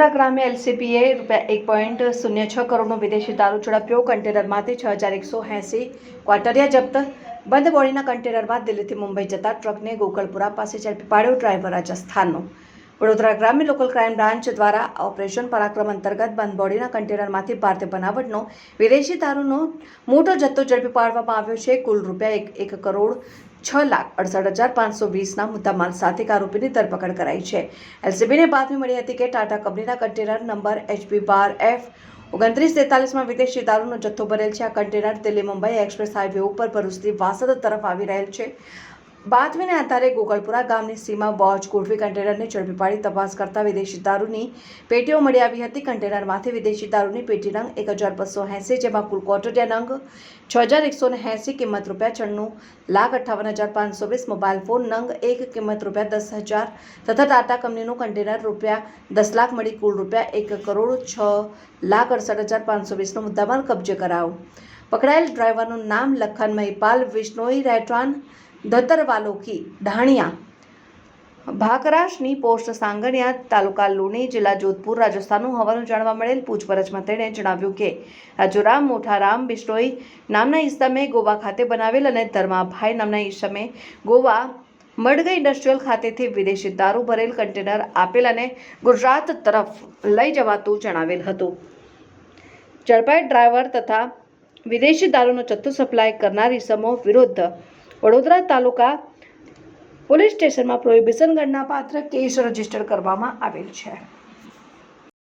વડોદરા ગ્રામ્ય એલસીબીએ ₹1.06 કરોડનો વિદેશી દારૂ ઝડપ્યો. કન્ટેનરમાંથી 6180 ક્વાટરિયા જપ્ત. બંધ બોડીના કન્ટેનરમાં દિલ્હીથી મુંબઈ જતા ટ્રકને ગોકળપુરા પાસે ઝડપી પાડ્યો. ડ્રાઈવર રાજસ્થાનનો. વડોદરા ગ્રામ્ય લોકલ ક્રાઇમ બ્રાન્ચ દ્વારા ઓપરેશન પરાક્રમ અંતર્ગત બંધ બોડીના કન્ટેનરમાંથી ભારતીય બનાવટનો વિદેશી દારૂનો મોટો જથ્થો ઝડપી પાડવામાં આવ્યો છે. કુલ ₹1,06,68,520ના મુદ્દામાલ સાથે આરોપીની ધરપકડ કરાઈ છે. એલસીબીને બાતમી મળી હતી કે ટાટા કંપનીના કન્ટેનર નંબર HB12F2943માં વિદેશી દારૂનો જથ્થો ભરેલ છે. આ container Delhi Mumbai express highway ઉપર ભરૂચથી વાસદ તરફ આવી રહેલ છે. બાતમીને આધારે ગોકળપુરા ગામની સીમા વોચ ગોઠવી કન્ટેનરને ઝડપી પાડી તપાસ કરતા વિદેશી દારૂની પેટીઓ મળી આવી હતી. કન્ટેનરમાંથી વિદેશી દારૂની પેટી નંગ 1280, જેમાં કુલ ક્વાટરિયા નંગ 6180, કિંમત ₹94,58,520, મોબાઈલ ફોન નંગ 1, કિંમત ₹10,000 તથા ટાટા કંપનીનું કન્ટેનર ₹10,00,000 મળી કુલ ₹1,06,68,520નો મુદ્દામાલ કબજે કરાયો. પકડાયેલ ડ્રાઈવરનું નામ લખન મહિપાલ વિશ્નોઈ રહેઠાણ ધતરવાલોકી ઢાણિયા ભાકરાશની પોસ્ટ સાંગણિયા તાલુકા લુણી જિલ્લા જોધપુર રાજસ્થાનનું હોવાનું જાણવા મળેલ. પૂછપરછમાં તેણે જણાવ્યું કે રાજુરામ મોઠારામ બિશ્નોઈ નામના ઈસમે ગોવા ખાતે બનાવેલ અને ધર્માભાઈ નામના ઈસમે ગોવા મડગઈ ઇન્ડસ્ટ્રીયલ ખાતેથી વિદેશી દારૂ ભરેલ કન્ટેનર આપેલ અને ગુજરાત તરફ લઈ જવાતું જણાવેલ હતું. ઝડપાયેલ ડ્રાઈવર તથા વિદેશી દારૂનો જથ્થો સપ્લાય કરનાર ઈસમો વિરુદ્ધ વડોદરા તાલુકા પોલીસ સ્ટેશનમાં પ્રોહિબિશન ગણના પાત્ર કેસ રજીસ્ટર કરવામાં આવેલ છે.